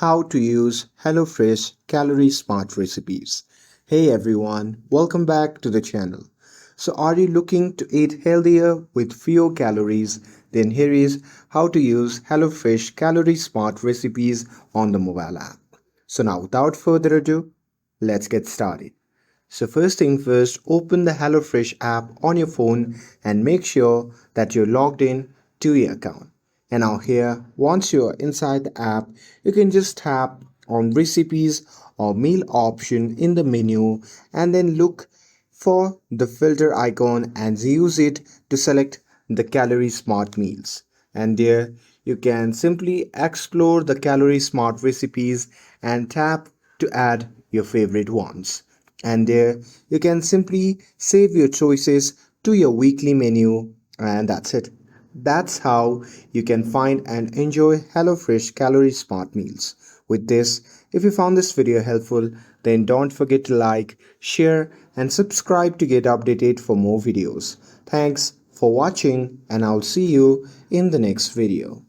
how to use HelloFresh Calorie Smart Recipes. Hey everyone, welcome back to the channel. So, are you looking to eat healthier with fewer calories? Then here is how to use HelloFresh Calorie Smart Recipes on the mobile app. So, now without further ado, let's get started. So first thing first, open the HelloFresh app on your phone and make sure that you're logged in to your account. And now here, once you're inside the app, you can just tap on recipes or meal option in the menu and then look for the filter icon and use it to select the calorie smart meals. And there you can simply explore the calorie smart recipes and tap to add your favorite ones. And there you can simply save your choices to your weekly menu, and that's it. That's how you can find and enjoy HelloFresh Calorie Smart Meals. With this, if you found this video helpful, then don't forget to like, share, and subscribe to get updated for more videos. Thanks for watching, and I'll see you in the next video.